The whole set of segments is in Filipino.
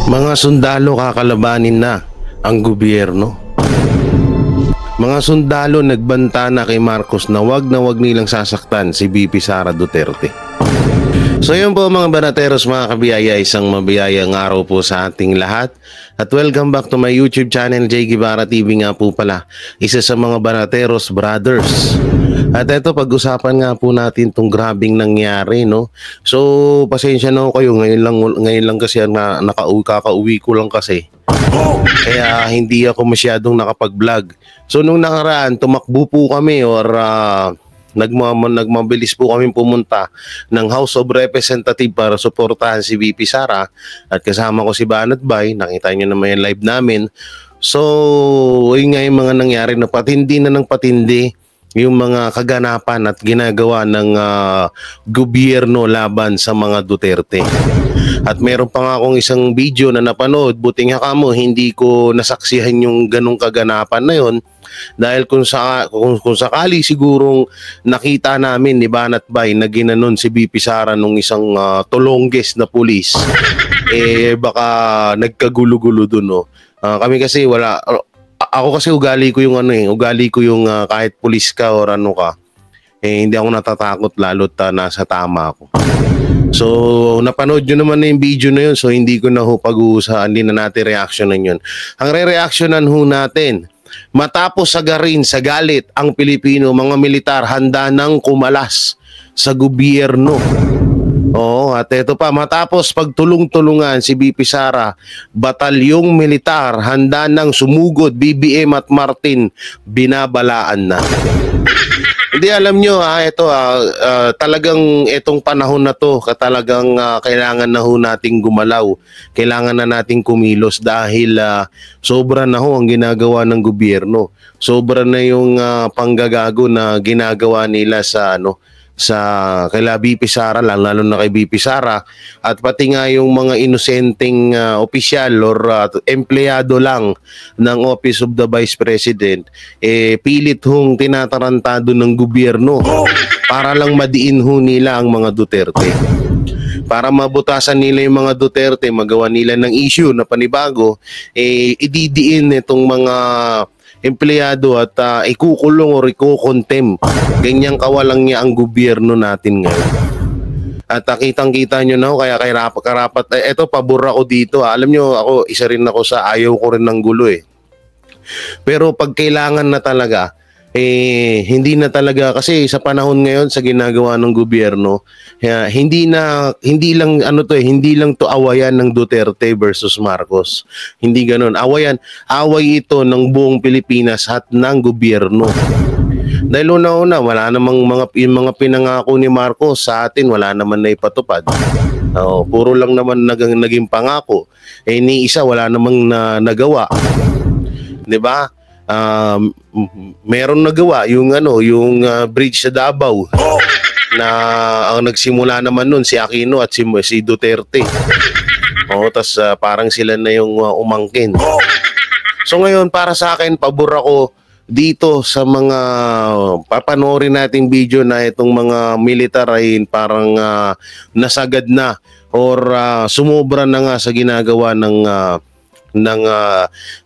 Mga sundalo kakalabanin na ang gobyerno. Mga sundalo nagbanta na kay Marcos na wag nilang sasaktan si VP Sara Duterte. So yun po mga banateros, mga kabiyaya, isang mabiyayang araw po sa ating lahat. At welcome back to my YouTube channel, Jay Guevara TV nga po pala, isa sa mga banateros brothers. At ito, pag-usapan nga po natin itong grabing nangyari, no? So, pasensya na kayo, ngayon lang kasi kakauwi ko lang kasi. Kaya hindi ako masyadong nakapag-vlog. So, nung nakaraan, tumakbo po kami or nagmabilis po kami pumunta ng House of Representatives para suportahan si VP Sara at kasama ko si Banat Bay. Nakita nyo naman yung live namin. So, yun nga yung mga nangyari na patindi na ng patindi yung mga kaganapan at ginagawa ng gobyerno laban sa mga Duterte. At meron pa nga akong isang video na napanood, buti nga kamo hindi ko nasaksihan yung ganong kaganapan na yon. Dahil kung sakali sigurong nakita namin ni Banat Bay na ginanon si VP Sara nung isang tulongges na pulis, baka nagkagulo-gulo dun, no? Kami kasi ako kasi ugali ko yung kahit pulis ka or ano ka, hindi ako natatakot lalo't nasa tama ako. So, napanood nyo naman na yung video na yun, so hindi ko na pag-uusapan, hindi na natin reactionan yun. Ang re-reactionan natin, matapos sagarin sa galit ang Pilipino, mga militar handa nang kumalas sa gobyerno. Oo, at ito pa, matapos pagtulong-tulungan si VP Sara, batalyong militar handa nang sumugod, BBM at Martin binabalaan na. Hindi, alam nyo talagang itong panahon na to, talagang kailangan na nating gumalaw. Kailangan na nating kumilos dahil sobra na ang ginagawa ng gobyerno. Sobra na yung panggagago na ginagawa nila sa kay VP Sara, lalo na kay VP Sara, at pati nga yung mga inosenteng opisyal or empleyado lang ng Office of the Vice President, pilit tinatarantado ng gobyerno para lang madiin nila ang mga Duterte. Para mabutasan nila yung mga Duterte, magawa nila ng issue na panibago, ididiin itong mga empleyado at ikukulong o ikukontem. Ganyang kawalang niya ang gobyerno natin ngayon. At kitang-kita nyo na kaya karapat. Eto, pabor ako dito. Alam nyo, ako, isa rin ako sa ayaw ko rin ng gulo Pero pag kailangan na talaga, hindi na talaga, kasi sa panahon ngayon sa ginagawa ng gobyerno, hindi lang to awayan ng Duterte versus Marcos. Hindi ganoon. Away ito ng buong Pilipinas at ng gobyerno. Dahil una-una, wala namang mga pinangako ni Marcos sa atin, wala naman na ipatupad. Puro lang naman naging pangako. Ni isa wala namang nagawa. 'Di ba? Meron nagawa yung bridge sa Davao na ang nagsimula naman nun si Aquino at si Duterte. Tas parang sila na yung umangkin. So ngayon, para sa akin, pabor ako dito sa mga papanoorin nating video na itong mga militar ay parang nasagad na or sumobra na nga sa ginagawa ng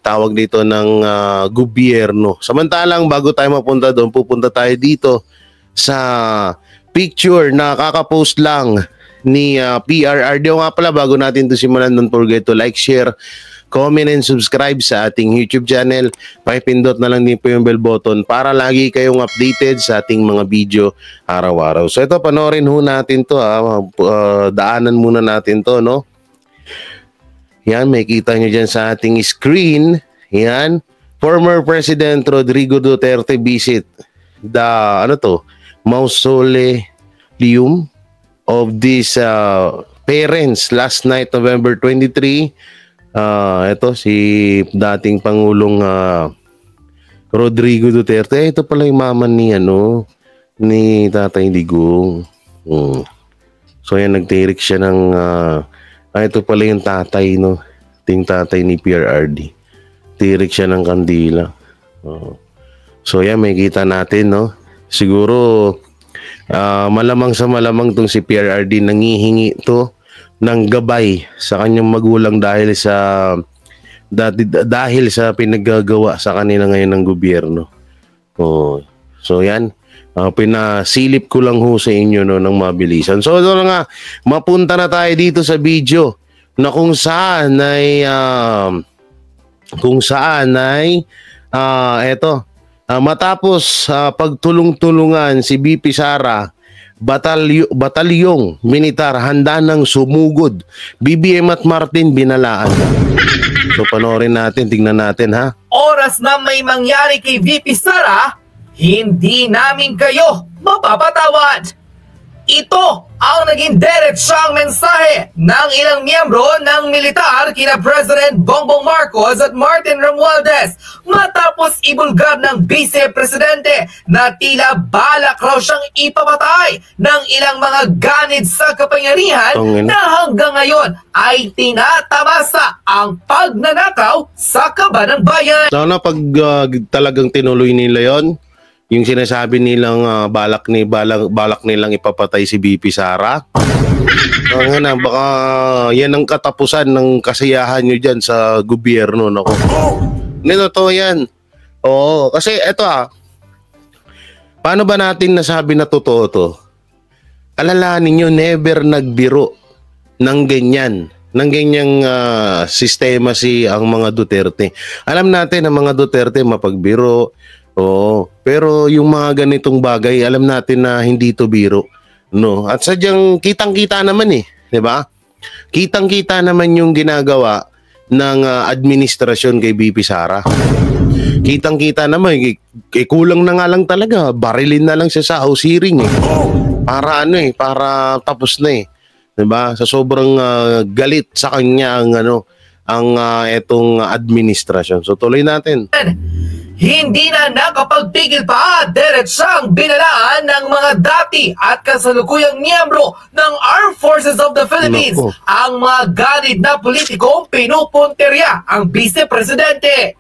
tawag dito ng gobyerno. Samantalang bago tayo mapunta doon, pupunta tayo dito sa picture na kakapost lang ni PRRD. Nga pala, bago natin ito simulan, don't forget to like, share, comment, and subscribe sa ating YouTube channel. Pakipindot na lang din po yung bell button para lagi kayong updated sa ating mga video araw-araw. So ito, panoorin natin to. Daanan muna natin to, no? Yan, may kita nyo dyan sa ating screen. Yan, former President Rodrigo Duterte visit the mausoleum of these parents last night, November 23. Ito si dating Pangulong Rodrigo Duterte. Ito pala yung mama ni Tatay Digong. So yan, nagtirik siya ng ito pala yung tatay, ting tatay ni PRRD. Tirik siya ng kandila. So yan, may kita natin, Siguro malamang sa malamang tong si PRRD nangihingi to ng gabay sa kanyang magulang dahil sa pinaggagawa sa kanila ngayon ng gobyerno. Oh, so yan. Pinasilip ko lang ho sa inyo no, ng mabilisan. So ito na nga, mapunta na tayo dito sa video na kung saan ay matapos pagtulong-tulungan si BP Sara, batalyong militar handa ng sumugod. BBM at Martin binalaan. So panoorin natin, tingnan natin ha. Oras na may mangyari kay VP Sara, hindi namin kayo mapapatawad. Ito ang naging diretsang mensahe ng ilang miyembro ng militar kina President Bongbong Marcos at Martin Romualdez matapos ibulgar ng Vice Presidente na tila balak raw siyang ipapatay ng ilang mga ganid sa kapangyarihan na hanggang ngayon ay tinatamasa ang pagnanakaw sa kaban ng bayan. Sana pag talagang tinuloy nila yon, yung sinasabi nilang balak nilang ipapatay si BP Sara. Baka yan ang katapusan ng kasiyahan nyo dyan sa gobyerno. Nako. Nito to yan. Oo, kasi eto paano ba natin nasabi na totoo to? Alalahanin nyo, never nagbiro ng ganyan. Ng ganyang sistema ang mga Duterte. Alam natin ang mga Duterte mapagbiro. Oo, pero yung mga ganitong bagay, alam natin na hindi to biro, no? At sadyang kitang-kita naman 'di ba? Kitang-kita naman yung ginagawa ng administrasyon kay BP Sara. Kitang-kita naman, kulang na nga lang talaga, barilin na lang siya sa house hearing Para para tapos na 'di ba? Sa sobrang galit sa kanya ang etong administrasyon. So tuloy natin. Hindi na nakapagpigil pa diretsang binalaan ng mga dati at kasalukuyang miyembro ng Armed Forces of the Philippines ang mga ganid na politikong pinupunterya ang Vice Presidente.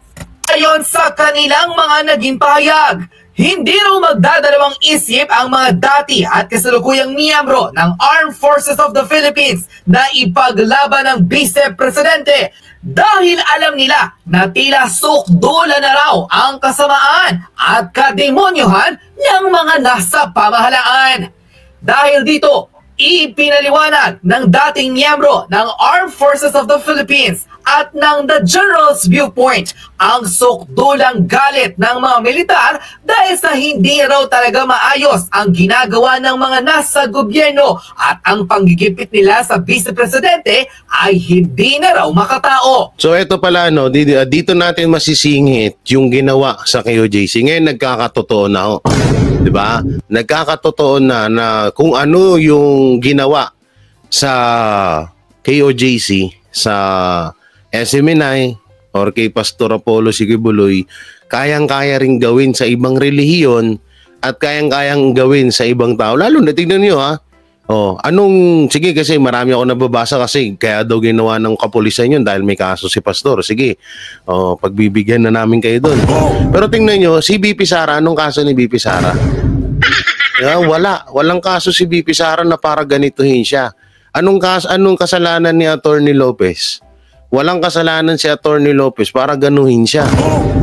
Ayon sa kanilang mga naging pahayag, hindi raw magdadalawang isip ang mga dati at kasalukuyang miyembro ng Armed Forces of the Philippines na ipaglaban ng Vice Presidente dahil alam nila na tila sukdulan na raw ang kasamaan at kademonyohan ng mga nasa pamahalaan. Dahil dito, ipinaliwanag ng dating miyembro ng Armed Forces of the Philippines at ng The General's Viewpoint ang sukdulang galit ng mga militar dahil sa hindi raw talaga maayos ang ginagawa ng mga nasa gobyerno at ang panggigipit nila sa Vice Presidente ay hindi na raw makatao. So ito pala dito natin masisingit yung ginawa sa KOJC. Ngayon nagkakatotoo na 'di ba? Nagkakatotoo na kung ano yung ginawa sa KOJC sa SMNI or kay Pastor Apollo Sigibuloy, kayang-kaya ring gawin sa ibang relihiyon at kayang-kayang gawin sa ibang tao. Lalo na tignan nyo sige kasi marami ako nababasa kasi kaya daw ginawa ng kapulisan yun dahil may kaso si Pastor. Sige, pagbibigyan na namin kayo doon. Pero tingnan nyo, si BP Sara, anong kaso ni BP Sara? Walang kaso si BP Sara na para ganituhin siya. Anong kasalanan ni Attorney Lopez? Walang kasalanan si Attorney Lopez para ganuhin siya.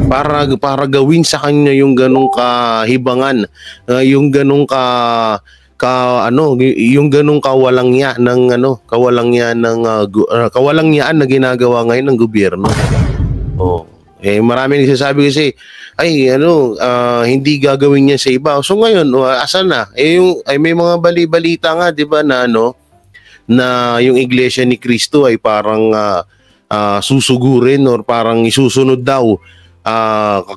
Para gawin sa kanya yung ganung kahibangan, yung ganung yung ganung kawalangyaan na ginagawa ngayon ng gobyerno. Marami nagsasabi kasi hindi gagawin niya sa iba. So ngayon, asan na? May mga bali-balita nga, 'di ba, na na yung Iglesia ni Cristo ay parang susugurin or parang isusunod daw.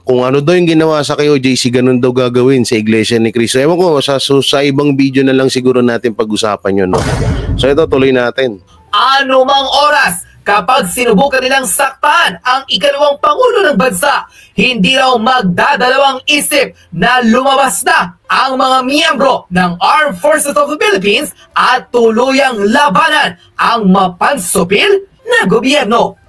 Kung ano daw yung ginawa sa KOJC, ganun daw gagawin sa Iglesia ni Cristo. Ewan ko, sa ibang video na lang siguro natin pag-usapan yun. So ito, tuloy natin. Ano mang oras, kapag sinubukan nilang saktan ang ikalawang Pangulo ng bansa, hindi raw magdadalawang isip na lumabas na ang mga miyembro ng Armed Forces of the Philippines at tuluyang labanan ang mapansupil na gobyerno.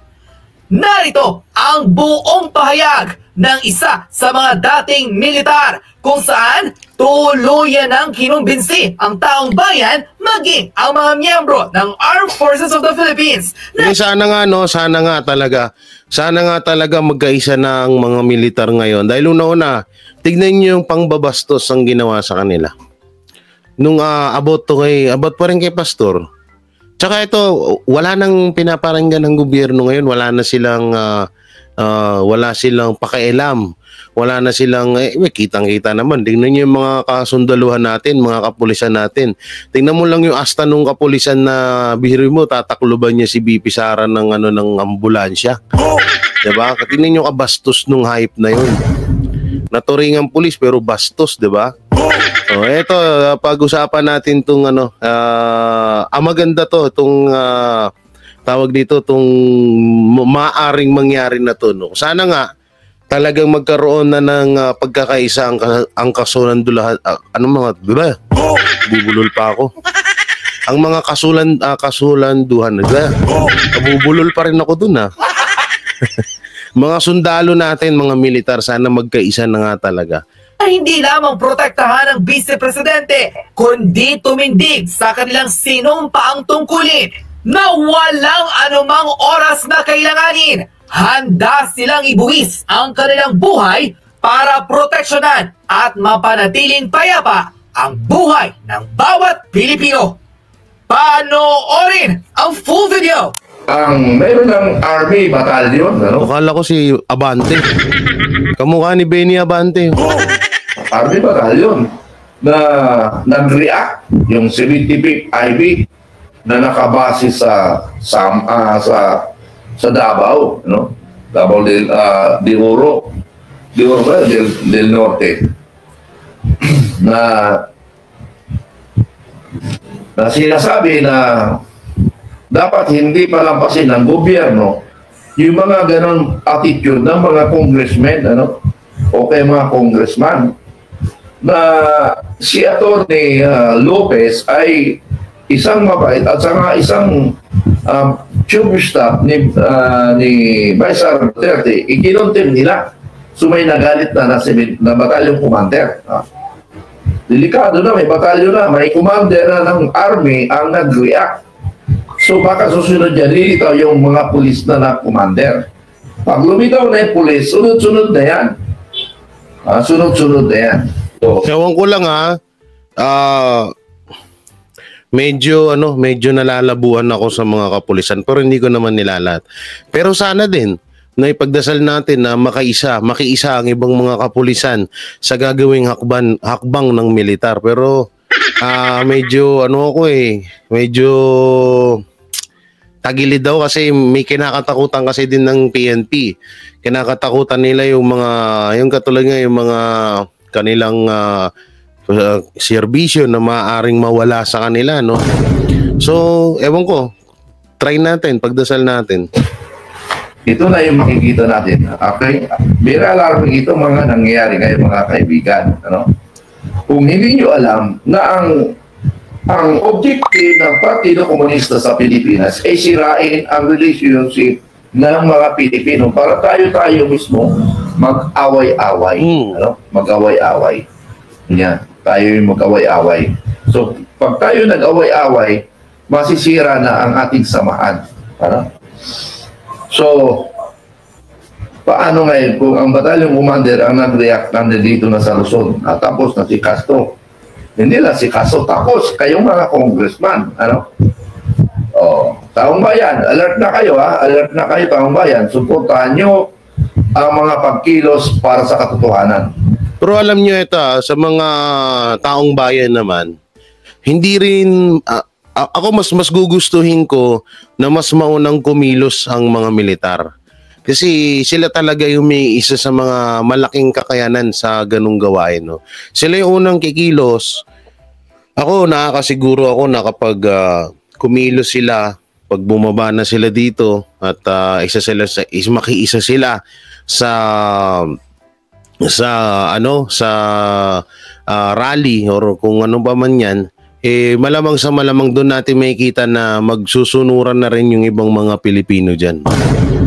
Narito ang buong pahayag ng isa sa mga dating militar kung saan tuluyan ng kinumbinsi ang taong bayan maging ang mga miyembro ng Armed Forces of the Philippines na Sana nga no, sana nga talaga magkaisa na ang mga militar ngayon. Dahil una-una, tignan niyo yung pangbabastos ang ginawa sa kanila. Nung about pa rin kay Pastor. Tsaka ito, wala nang pinaparanggan ng gobyerno ngayon, wala silang pakialam. Wala na silang, kitang-kita naman. Tingnan niyo yung mga kasundaluhan natin, mga kapulisan natin. Tingnan mo lang yung asta nung kapulisan na bihiri mo, tatakluban niya si BP Sara ng ambulansya. Diba? Tingnan niyo kabastos nung hype na yun. Naturingang pulis pero bastos, diba? So, eto, pag-usapan natin itong maganda to, itong tawag dito, itong maaring mangyari na to. No? Sana nga, talagang magkaroon na ng pagkakaisa ang kasulandulahan, diba? Bubulol pa ako. Ang mga kasulanduhan, diba? Bubulol pa rin ako dun, ha? Mga sundalo natin, mga militar, sana magkaisa na nga talaga. hindi lamang protektahan ng Vice Presidente, kundi tumindig sa kanilang sinumpaang tungkulin na walang anumang oras na kailanganin. Handa silang ibuwis ang kanilang buhay para proteksyonan at mapanatiling payapa ang buhay ng bawat Pilipino. Panoorin ang full video! Mayroon ng Army Battalion, ano? Akala ko si Abante. Kamukha ni Benny Abante. Army Battalion na nag-react yung 75th IB na nakabase sa Davao, no? Davao del Oro del Norte na sinasabi na dapat hindi palampasin ng gobyerno yung mga ganon attitude ng mga congressmen, ano? O kay mga congressman na si Atty. Lopez ay isang mabait at saka isang chief of staff ni Vice Duterte, ikinontem nila. So may nagalit na batalyon commander. Delikado na, may batalyon na, may commander na ng army ang nag-react. So baka susunod dyan, dito yung mga pulis na commander. Pag lumitaw na yung pulis, sunod-sunod na yan. Sunod-sunod na yan. So, ewan ko lang medyo nalalabuhan ako sa mga kapulisan pero hindi ko naman nilalat. Pero sana din na ipagdasal natin na makiisa ang ibang mga kapulisan sa gagawing hakbang ng militar. Pero medyo medyo tagilid daw kasi may kinakatakutan kasi din ng PNP. Kinakatakutan nila yung katulad nga yung mga kanilang serbisyo na maaaring mawala sa kanila, no? So, ewan ko, try natin, pagdasal natin. ito na yung makikita natin. Okay? Very alarming ito mga nangyayari ngayon mga kaibigan. Ano? Kung hindi nyo alam na ang objective ng Partido Komunista sa Pilipinas ay sirain ang relationship ng mga Pilipino para tayo mismo mag-away-away. Ano? Mag-away-away. Yan. Tayo yung mag-away-away. So, pag tayo nag-away-away, masisira na ang ating samahan. Ano? So, paano ngayon kung ang Battalion Commander ang nag-react dito na sa Luzon at tapos na si Castro? Hindi lang si Castro, tapos kayong mga congressman, ano? Oh, taong bayan, alert na kayo ha, alert na kayo taong bayan, suportahan nyo ang mga pagkilos para sa katotohanan. Pero alam nyo ito, sa mga taong bayan naman, hindi rin, ako mas gugustuhin ko na mas maunang kumilos ang mga militar. Kasi sila talaga yung may isa sa mga malaking kakayanan sa ganung gawain. No? Sila yung unang kikilos. Ako, nakakasiguro ako na kapag kumilos sila, pag bumaba na sila dito at makiisa sila sa rally or kung ano pa man yan, malamang sa malamang doon natin makikita na magsusunuran na rin yung ibang mga Pilipino dyan.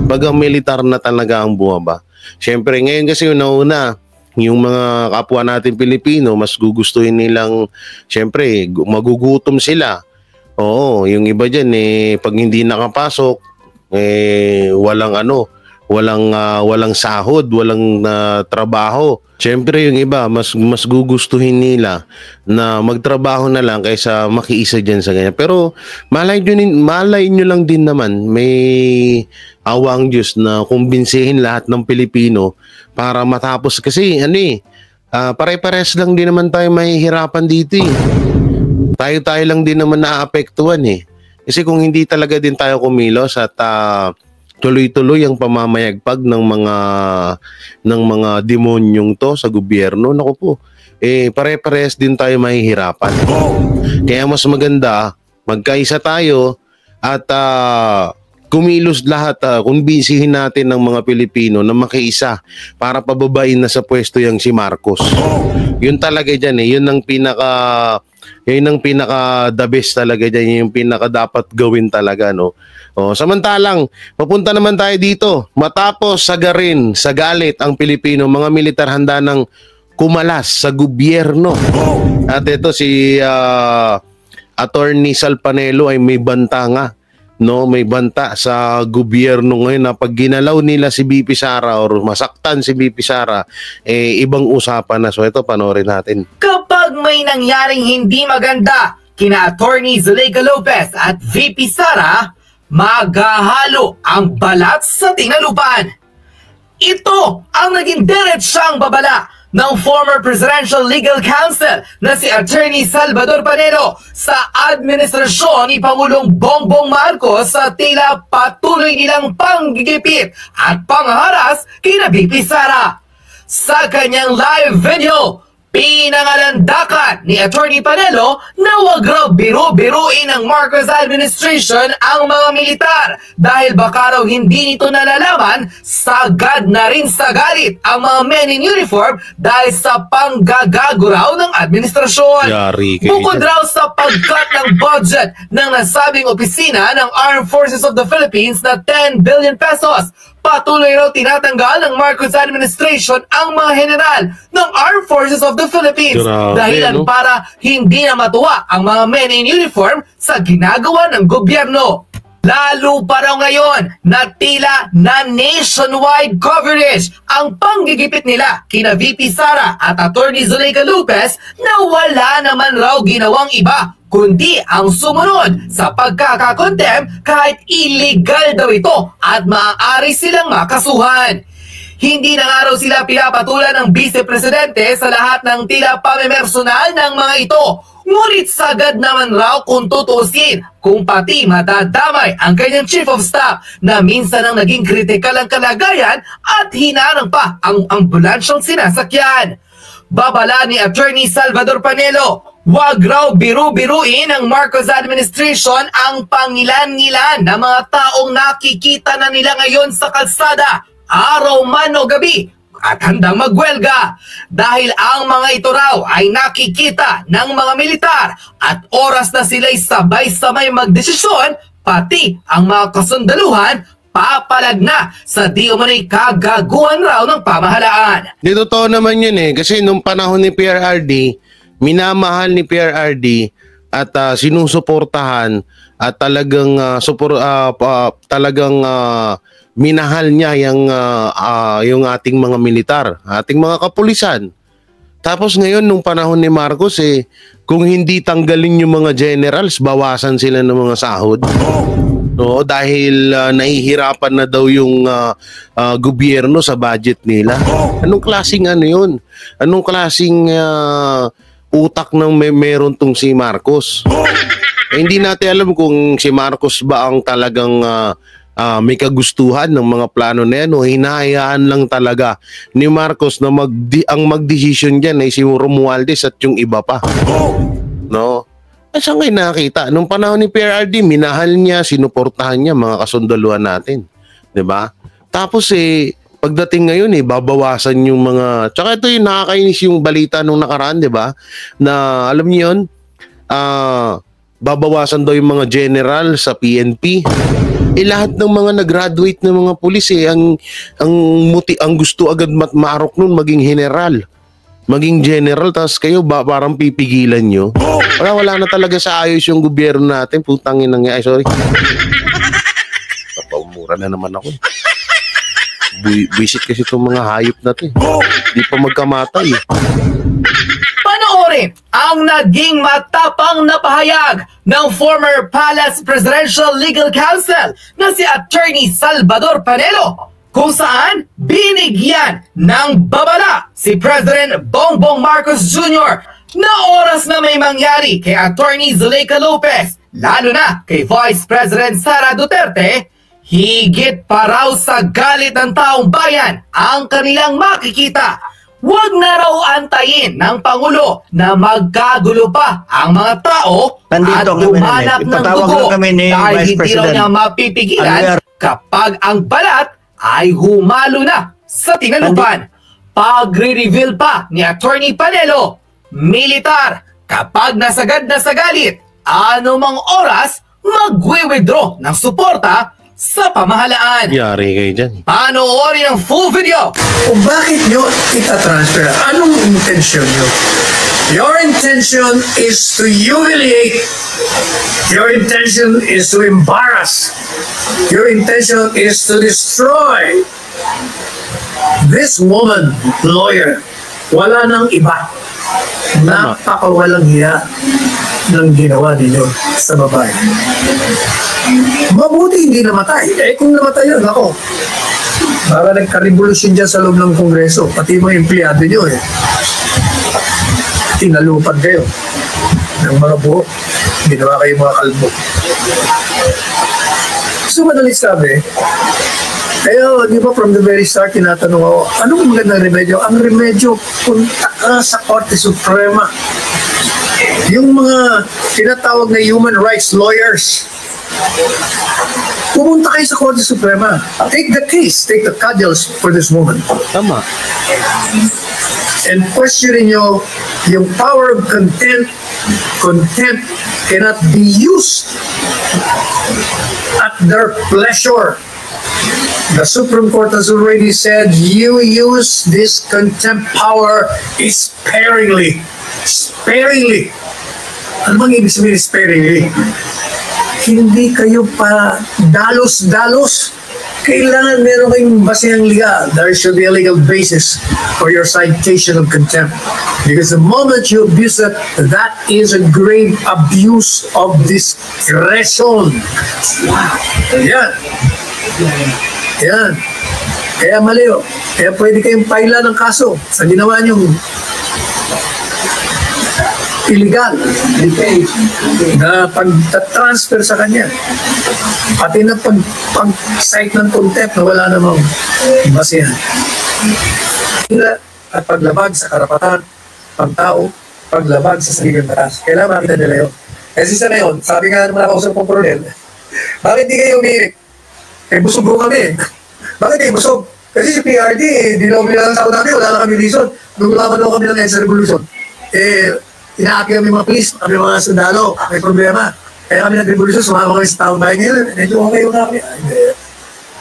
Pag ang militar na talaga ang bumaba. Syempre ngayon kasi yung nauna, yung mga kapwa natin Pilipino, mas gugustuhin nilang, syempre, magugutom sila. Oo, yung iba dyan, pag hindi nakapasok, walang sahod, walang trabaho. Syempre yung iba, mas gugustuhin nila na magtrabaho na lang kaysa makiisa dyan sa ganyan. Pero malay nyo lang din naman, may awang Diyos na kumbinsihin lahat ng Pilipino para matapos. Kasi pare-pares lang din naman tayo mahihirapan dito eh. Tayo lang din naman naapektuhan eh. Kasi kung hindi talaga din tayo kumilos at tuloy-tuloy ang pamamayagpag ng mga demonyong to sa gobyerno, naku po, pare-pares din tayo mahihirapan. Kaya mas maganda, magkaisa tayo at kumilos lahat, kumbinsihin natin ng mga Pilipino na makiisa para pababain na sa pwesto yung si Marcos. Yun talaga dyan yun ang pinaka the best talaga dyan, yung pinaka dapat gawin talaga, no? Samantalang, papunta naman tayo dito. Matapos sagarin sa galit ang Pilipino, mga militar handa ng kumalas sa gobyerno. At ito si Attorney Salpanelo ay may banta nga. No, may banta sa gobyerno ngayon na pag ginalaw nila si BP Sara or masaktan si BP Sara, ibang usapan na. So ito, panoorin natin. Kapag may nangyaring hindi maganda kina Attorney Zuleika Lopez at VP Sara, maghahalo ang balat sa tinalupaan. Ito ang naging diretsang babala ng former Presidential Legal Counsel na si Attorney Salvador Panelo sa administrasyon ni Pangulong Bongbong Marcos sa tila patuloy nilang panggigipit at pangharas kina VP Sara. Sa kanyang live video, pinangalandakan ni Attorney Panelo na wag raw biru-biruin ng Marcos administration ang mga militar dahil baka raw hindi nito nalalaman, sagad na rin sa galit ang mga men in uniform dahil sa panggagago raw ng administrasyon. Bukod raw sa pagkat ng budget ng nasabing opisina ng Armed Forces of the Philippines na 10 billion pesos, patuloy raw tinatanggal ng Marcos administration ang mga general ng Armed Forces of the Philippines. Dahilan para hindi na matuwa ang mga men in uniform sa ginagawa ng gobyerno. Lalo pa raw ngayon na tila na nationwide coverage ang panggigipit nila kina VP Sara at Attorney Zuleika Lopez na wala naman raw ginawang iba kundi ang sumunod sa pagkakakontem kahit illegal daw ito at maaari silang makasuhan. Hindi na nga raw sila pinapatulan ng Vice Presidente sa lahat ng tila pamemersonal ng mga ito. Ngunit sagad naman raw kung tutusin kung pati madadamay ang kanyang Chief of Staff na minsan ang naging kritikal ang kalagayan at hinarang pa ang ambulansyang sinasakyan. Babala ni Attorney Salvador Panelo, wag raw biru-biruin ng Marcos administration ang pangilan-ngilan na mga taong nakikita na nila ngayon sa kalsada, araw man o gabi, at handang magwelga dahil ang mga ito raw ay nakikita ng mga militar at oras na sila'y sabay-sabay magdesisyon, pati ang mga kasundaluhan papalag na sa di umano'y kagaguhan raw ng pamahalaan. Di totoo naman yun kasi nung panahon ni PRRD, minamahal ni PRRD at sinusuportahan at talagang minahal niya yung ating mga militar, ating mga kapulisan. Tapos ngayon nung panahon ni Marcos kung hindi tanggalin yung mga generals, bawasan sila ng mga sahod. No, dahil nahihirapan na daw yung gobyerno sa budget nila. Anong klaseng yun? Anong klaseng utak ng meron tong si Marcos? Hindi natin alam kung si Marcos ba ang talagang may kagustuhan ng mga plano na yan o hinahayaan lang talaga ni Marcos na ang mag-decision dyan ay si Romualdez at yung iba pa. No? Saan kayo nakakita? Nung panahon ni PRRD, minahal niya, sinuportahan niya mga kasundaluhan natin. 'Di ba? Tapos pagdating ngayon babawasan yung mga... Tsaka ito yung nakakainis yung balita nung nakaraan, 'di ba? Na alam niyo 'yun, babawasan daw yung mga general sa PNP. Lahat ng mga nag-graduate ng mga pulis ang gusto agad maarok nun maging general. Maging general, tapos kayo parang pipigilan nyo. Wala na talaga sa ayos yung gobyerno natin. Putangin nang sorry. Papaumura na naman ako. Visit kasi itong mga hayop na to. Di pa magkamatay. Panoorin ang naging matapang na pahayag ng former Palace Presidential Legal Counsel na si Attorney Salvador Panelo, kung saan binigyan ng babala si President Bongbong Marcos Jr. na oras na may mangyari kay Attorney Zuleika Lopez, lalo na kay Vice President Sara Duterte, higit pa raw sa galit ng taong bayan ang kanilang makikita. Huwag na raw antayin ng Pangulo na magkagulo pa ang mga tao at humanap ng dugo dahil hindi raw niya mapipigilan kapag ang balat ay humalo na sa tinalupan. Pagre-reveal pa ni Attorney Panelo, militar, kapag nasagad na sa galit, anumang oras magwi-withdraw ng suporta sa pamahalaan. Yari kayo dyan. Panoorin ang full video. Kung bakit nyo itatransfer? Anong intention nyo? Your intention is to humiliate. Your intention is to embarrass. Your intention is to destroy. This woman, lawyer, wala nang iba. Napakawalang hiya ng ginawa ninyo sa babae. Mabuti hindi namatay. Kung namatay yun, ako. Para nagka-revolusyon dyan sa loob ng Kongreso. Pati mga empleyado nyo tinalupad kayo ng mga buhok. Ginawa kayo mga kalbo. So, madalit sabi, kaya, di ba, from the very start, tinatanong ako, anong magandang remedyo? Ang remedyo, punta ka sa Korte Suprema. Yung mga tinatawag na human rights lawyers, pumunta kayo sa Korte Suprema. Take the case, take the cudgels for this woman. Tama. And questionin nyo, yung power of contempt cannot be used at their pleasure. The Supreme Court has already said you use this contempt power sparingly. Sparingly. Ano bang ibig sabihin sparingly? Hindi kayo pa dalos-dalos. Kailangan meron kayong basehang legal. There should be a legal basis for your citation of contempt. Because the moment you abuse it, that is a grave abuse of discretion. Yan. Yan. Kaya mali o. Kaya pwede kayong paila ng kaso sa ginawa niyong illegal na pag-transfer sa kanya. Pati na pag-cite ng contempt na wala namang basihan. At paglabag sa karapatan ng tao, paglabag sa saligang batas. Kailangan makita nila yun. Kasi sa ngayon, sabi nga naman ako sa pong Coronel, bakit di kayo umirik? Busog ko kami. Bakit kayo busog? Kasi si PRD, di na umilang sa namin, wala na kami reason. Nung laban ako kami ng EDSA Revolution, inaaki kami mga police, kami mga sundalo, may problema. Kaya kami nag-revolution, sumama kami sa taong bahay ngayon. Medyo okay yung kami.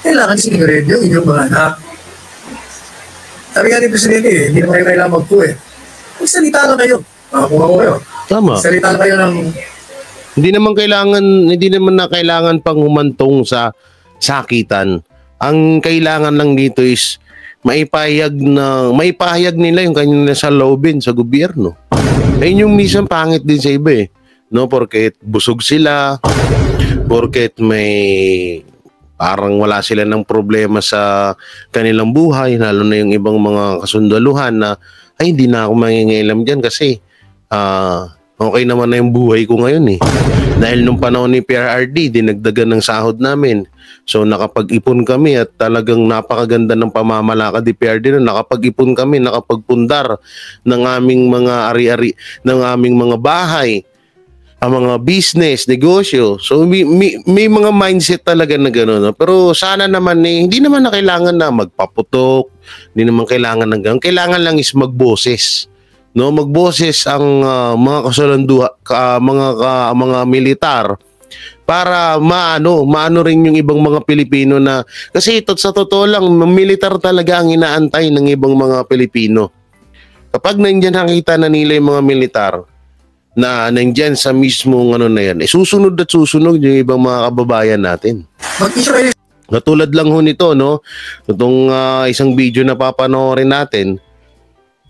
Kailangan sinigurate yung inyong mga anak. Sabi nga ni Presidente, hindi naman kayo kailangan magpo Magsalita lang kayo. Makakuha ko kayo. Tama. Magsalita lang kayo ng... Hindi naman na kailangan pang humantong sa sakitan. Ang kailangan lang dito is maipahayag nila yung kanyang nasa loobin sa gobyerno. Ayun yung minsan pangit din sa iba no, porket busog sila, porket may parang wala sila ng problema sa kanilang buhay, lalo na yung ibang mga kasundaluhan na ay hindi na ako mangingialam dyan kasi okay naman na yung buhay ko ngayon Dahil nung panahon ni PRRD, dinagdagan ng sahod namin. So nakapag-ipon kami at talagang napakaganda ng pamamalakad ni PRRD na nakapag-ipon kami, nakapagpundar ng aming mga ari-ari, ng aming mga bahay, ang mga business, negosyo. So may mga mindset talaga na gano'n. Pero sana naman hindi naman na kailangan na magpaputok, hindi naman kailangan ng gano'n. Kailangan lang is magboses. no, magboses ang mga mga militar para maano rin yung ibang mga Pilipino na, kasi ito sa totoo lang, militar talaga ang inaantay ng ibang mga Pilipino. Kapag nandiyan nakita na nila yung mga militar na nandiyan sa mismong na yan, susunod at susunod yung ibang mga kababayan natin. Katulad lang ho nito, no? Itong isang video na papanoorin natin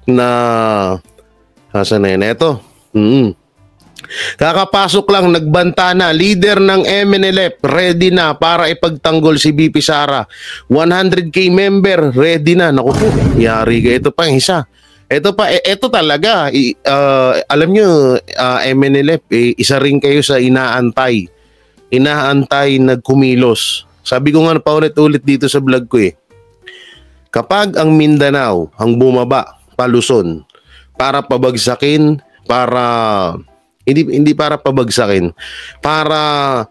na saan na yun? Ito. Kakapasok lang, nagbanta na. Leader ng MNLF, ready na para ipagtanggol si BP Sara. 100K member, ready na. Naku po, yari ka. Ito pa yung isa. Ito pa, ito talaga. Alam nyo, MNLF, isa rin kayo sa inaantay. Inaantay nagkumilos. Sabi ko nga paulit-ulit dito sa vlog ko kapag ang Mindanao ang bumaba, paluson, para pabagsakin, para hindi para pabagsakin, para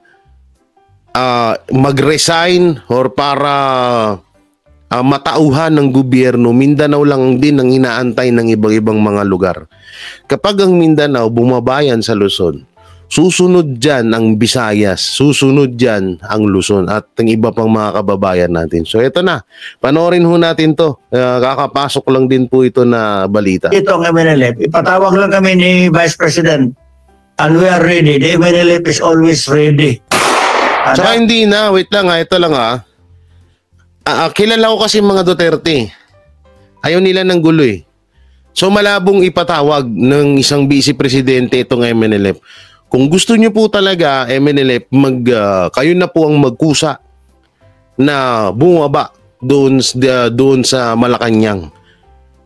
mag-resign or para matauhan ng gobyerno, Mindanao lang din ang inaantay ng ibang mga lugar. Kapag ang Mindanao bumabayan sa Luzon, susunod dyan ang Visayas, susunod dyan ang Luzon at ang iba pang mga kababayan natin. So ito na, panoorin ho natin to. Kakapasok lang din po ito na balita. Ito ang MNLF, ipatawag lang kami ni Vice President and we are ready. The MNLF is always ready. Saka hindi na, wait lang ito lang kilala ko kasi mga Duterte. Ayaw nila ng gulo So malabong ipatawag ng isang vice presidente itong MNLF. Kung gusto niyo po talaga, MNLF, kayo na po ang magkusa na bumaba doon sa Malacanang.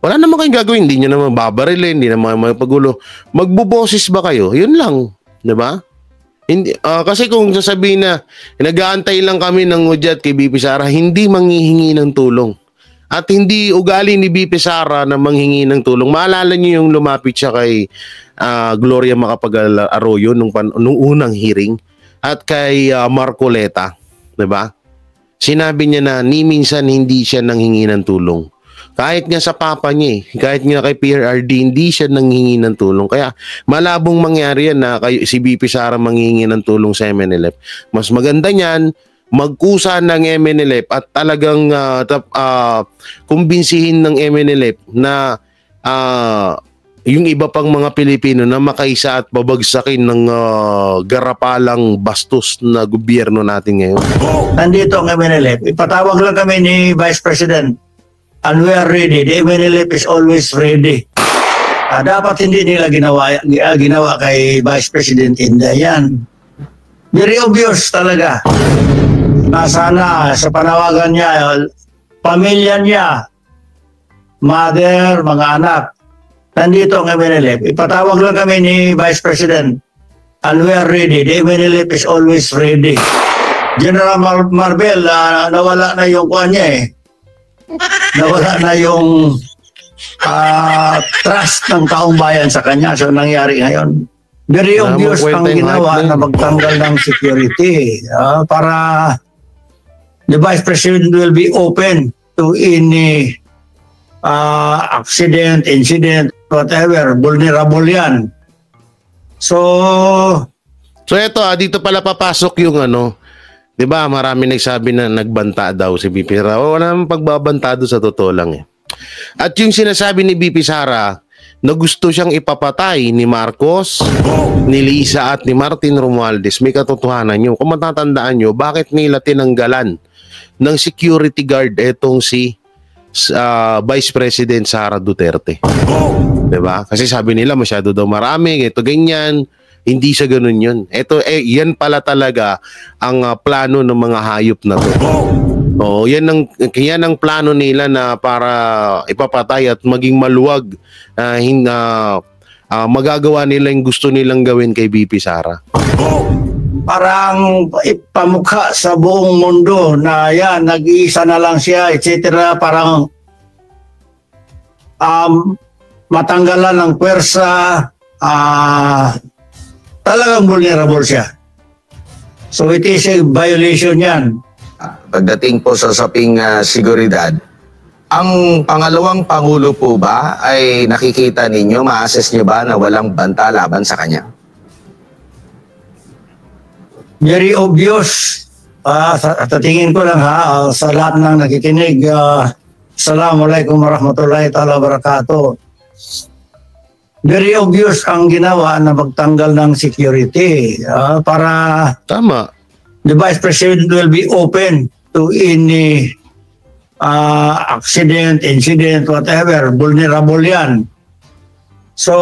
Wala naman kayong gagawin, hindi niyo naman babarilin, hindi naman magpagulo. Magbuboses ba kayo? Yun lang, 'di ba? Hindi, kasi kung sasabihin na nag-aantay lang kami ng udyat kay BP Sara, hindi manghihingi ng tulong. At hindi ugali ni BP Sara na manghingi ng tulong. Maalala niyo yung lumapit siya kay Gloria Macapagal-Arroyo nung unang hearing at kay Marcoleta, 'di ba? Sinabi niya na ni minsan hindi siya nanghingi ng tulong. Kahit nga sa papa niya kahit nga kay PRRD, hindi siya nanghingi ng tulong. Kaya malabong mangyari yan na si BP Sara manghingi ng tulong sa MNLF. Mas maganda niyan, magkusa ng MNLF at talagang kumbinsihin ng MNLF na yung iba pang mga Pilipino na makaisa at babagsakin ng garapalang bastos na gobyerno natin ngayon. Nandito ang MNLF, ipatawag lang kami ni Vice President and we are ready. The MNLF is always ready. Dapat hindi nila ginawa kay Vice President Inday yan. Very obvious talaga. Sana sa panawagan niya, pamilya niya, mother, mga anak, nandito ang MNLF. Ipatawag lang kami ni Vice President and we are ready. The MNLF is always ready. General Marbel, nawala na yung kuha niya nawala na yung trust ng taong bayan sa kanya. So nangyari ngayon, very obvious ang ginawa na magtanggal ng security para the Vice President will be open to any accident, incident, whatever, vulnerable yan. So ito dito pala papasok yung 'di ba? Marami nagsabi na nagbanta daw si BP Sara. Wala namang pagbabanta sa totoo lang At yung sinasabi ni BP Sara na gusto siyang ipapatay ni Marcos, ni Lisa at ni Martin Romualdez, may katotohanan yun. Kung matatandaan nyo, bakit nila tinanggalan ng security guard etong si Vice President Sara Duterte? Diba? Kasi sabi nila masyado daw marami, ito ganyan. Hindi siya ganun yun. Ito, yan pala talaga ang plano ng mga hayop na to. Yan ang plano nila na para ipapatay at maging maluwag. Magagawa nila yung gusto nilang gawin kay BP Sara. Parang ipamukha sa buong mundo na yan, nag-iisa na lang siya, etc. Parang matanggalan ng pwersa, talagang vulnerable siya. So it is a violation yan. Pagdating po sa usaping seguridad, Ang pangalawang pangulo po ba ay nakikita ninyo, ma-assess nyo ba na walang banta laban sa kanya? Very obvious. Sa tingin ko lang sa lahat ng nakikinig, Assalamualaikum warahmatullahi ta'ala wabarakatuh. Very obvious ang ginawa na magtanggal ng security para Tama. the Vice President will be open to any accident, incident, whatever. Vulnerable yan. So,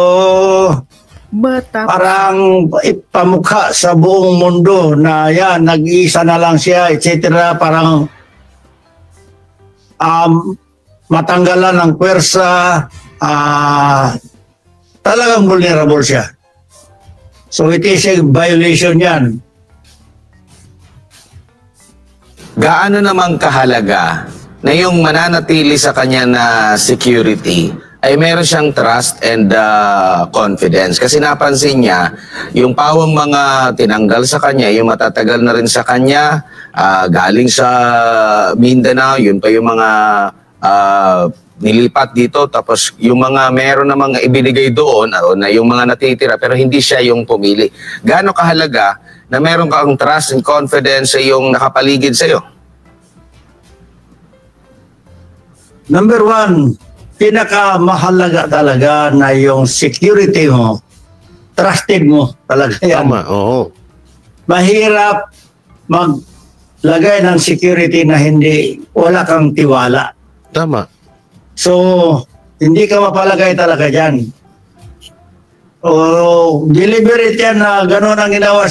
parang ipamukha sa buong mundo na yan, nag-iisa na lang siya, etc. Parang matanggalan ng pwersa, talagang vulnerable siya. So it is a violation yan. Gaano namang kahalaga na yung mananatili sa kanya na security ay meron siyang trust and confidence. Kasi napansin niya, yung pawang mga tinanggal sa kanya, yung matatagal na rin sa kanya, galing sa Mindanao, yun pa yung mga nilipat dito, tapos yung mga meron na mga ibinigay doon, na yung mga natitira, pero hindi siya yung pumili. Gaano kahalaga na meron kang trust and confidence sa yung nakapaligid sa'yo? Number one, pinakamahalaga talaga na yung security mo, trusted mo talaga yan. Tama, oo. Mahirap maglagay ng security na wala kang tiwala. Tama. So, hindi ka mapalagay talaga dyan. Deliberate yan na gano'n ang ginawa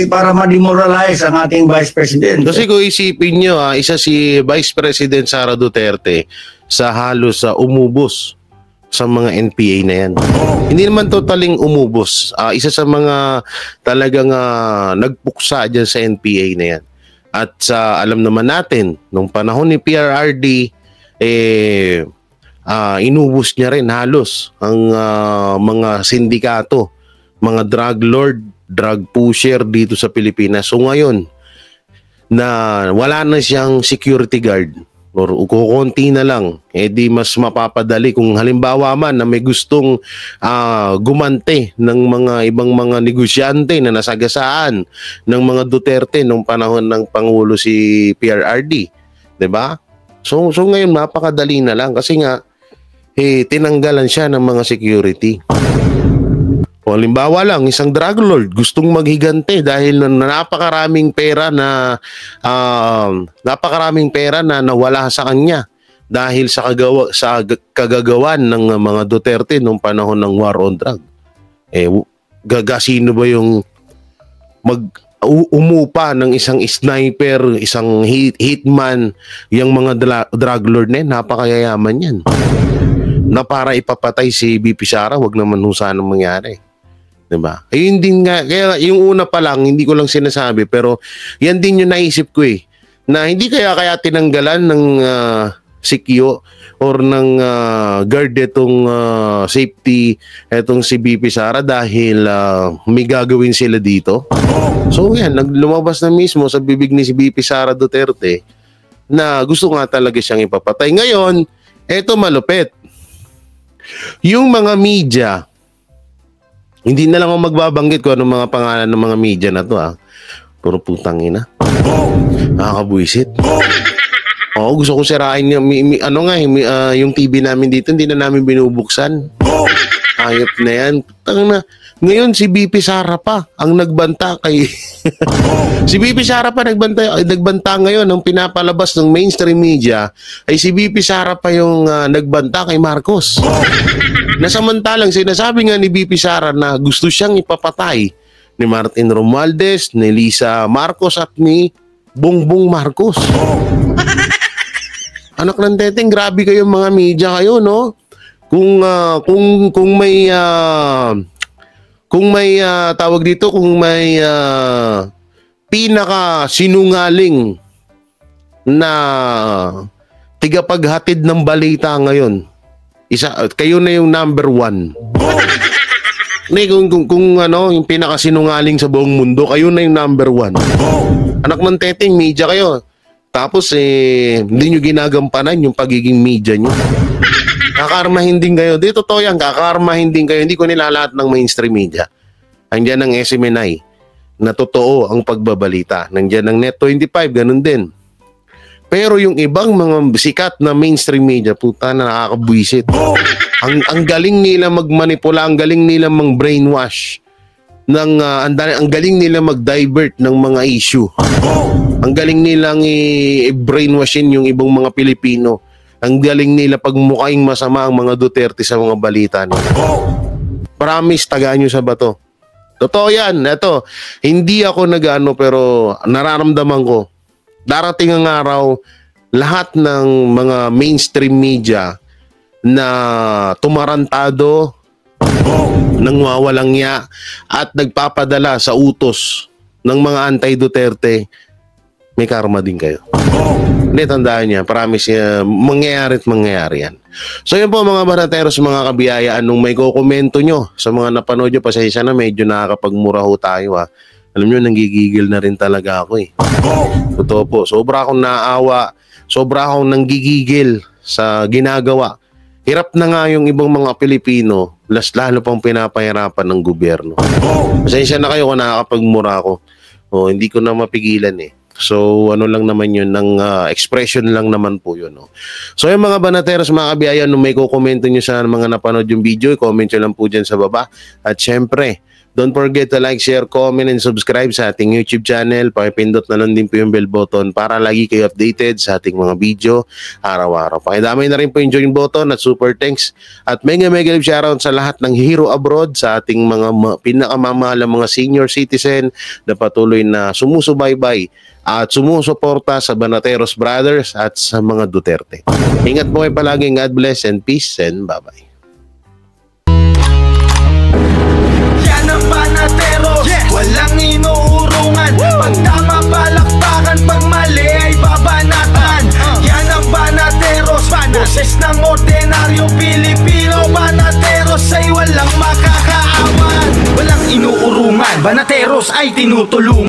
para ma-demoralize ang ating Vice President. Kasi kung isipin nyo, isa si Vice President Sara Duterte sa halos umubos sa mga NPA na yan. Hindi naman totaling umubos. Isa sa mga talagang nagpuksa dyan sa NPA na yan. At alam naman natin, nung panahon ni PRRD, inubos niya rin halos ang mga sindikato, mga drug lord, drug pusher dito sa Pilipinas. So ngayon, na wala na siyang security guard or kukunti na lang, di mas mapapadali kung halimbawa man na may gustong gumante ng mga ibang mga negosyante na nasagasaan ng mga Duterte nung panahon ng Pangulo si PRRD. 'Di ba? So ngayon mapakadali na lang kasi nga tinanggalan siya ng mga security. O halimbawa lang, isang drug lord gustong maghigante dahil napakaraming pera na nawala sa kanya dahil sa kagagawan ng mga Duterte nung panahon ng war on drug. Sino ba yung umupa ng isang sniper, isang hitman, yung mga drug lord na yan, napakayayaman yan. Na para ipapatay si BP Sara, wag naman sana mangyari. 'Di ba? Ayun din nga, kaya yung una pa lang hindi ko lang sinasabi, pero yan din yung naisip ko na hindi kaya tinanggalan ng sikyo or ng guard itong safety etong si BP Sara dahil may gagawin sila dito. So yan, lumabas na mismo sa bibig ni si BP Sara Duterte na gusto nga talaga siyang ipapatay. Ngayon, eto malupit. Yung mga media, hindi na lang ako magbabanggit ko anong mga pangalan ng mga media na to Puro putang ina. Nakakabuisit. Oo, gusto ko sirain yung TV namin dito, hindi na namin binubuksan. Ayop na yan. Ngayon si BP Sara pa ang nagbanta kay si BP Sara pa nagbanta ngayon ng pinapalabas ng mainstream media ay si BP Sara pa yung nagbanta kay Marcos. Nasamantalang sinasabi nga ni BP Sara na gusto siyang ipapatay ni Martin Romualdez, ni Lisa Marcos at ni Bongbong Marcos. Anak ng teteng, grabe kayo mga media kayo, no? Kung may tawag dito, kung may pinaka sinungaling na tigapaghatid ng balita ngayon, kayo na yung number 1. Kung yung pinaka sinungaling sa buong mundo, kayo na yung number 1. Anak ng teteng, media kayo. Tapos hindi nyo ginagampanan yung pagiging media nyo. Kakarmahin din kayo. Di totoo yan, kakarmahin din kayo. Hindi ko nilalahat ng mainstream media. Andiyan ng SMNI na totoo ang pagbabalita. Nandiyan ng Net25, ganun din. Pero yung ibang mga sikat na mainstream media, puta na nakakabwisit. Ang galing nila magmanipula, ang galing nila mang-brainwash. Ang galing nila mag-divert ng mga issue. Ang galing nilang i-brainwashin yung ibang mga Pilipino. Ang galing nila pagmukaing masama ang mga Duterte sa mga balita nila. Promise, tagaan nyo sa bato. Totoo yan. Ito, hindi ako nag-ano pero nararamdaman ko. Darating ang araw, lahat ng mga mainstream media na tumarantado, nangwawalang ya, at nagpapadala sa utos ng mga anti-Duterte, may karma din kayo. Hindi, tandaan niya, promise, mangyayari yan. So yun po mga banateros, mga kabiyayaan, nung may kukomento nyo sa mga napanood nyo, pasensya na, medyo nakakapagmura ho tayo ha. Alam nyo, nanggigigil na rin talaga ako eh. Totoo po, sobra akong naawa, sobra akong nanggigigil sa ginagawa. Hirap na nga yung ibang mga Pilipino, lalo pang pinapahirapan ng gobyerno. Pasensya na kayo kung nakakapagmura ako. Hindi ko na mapigilan eh. So ano lang naman yun, ng expression lang naman po yun. So yung mga banateros, mga kabiyayan, nung may kukomento nyo sa mga napanood yung video, i-comment nyo lang po dyan sa baba. At syempre, don't forget to like, share, comment, and subscribe sa ating YouTube channel. Pakipindot na lang din po yung bell button para lagi kayo updated sa ating mga video araw-araw. Pakidamay na rin po yung join button at super thanks. At mega live shoutout sa lahat ng hero abroad, sa ating mga pinakamamahalang mga senior citizen na patuloy na sumusubaybay at sumusuporta sa Banateros Brothers at sa mga Duterte. Ingat po kayo palagi. God bless and peace and bye-bye. Ang Banateros, walang inuurungan. Pag tama palakpakan, pag mali ay babanatan. Yan ang Banateros, boses ng ordinaryong Pilipino. Banateros ay walang makakaawan. Walang inuurungan, Banateros ay tinutulungan.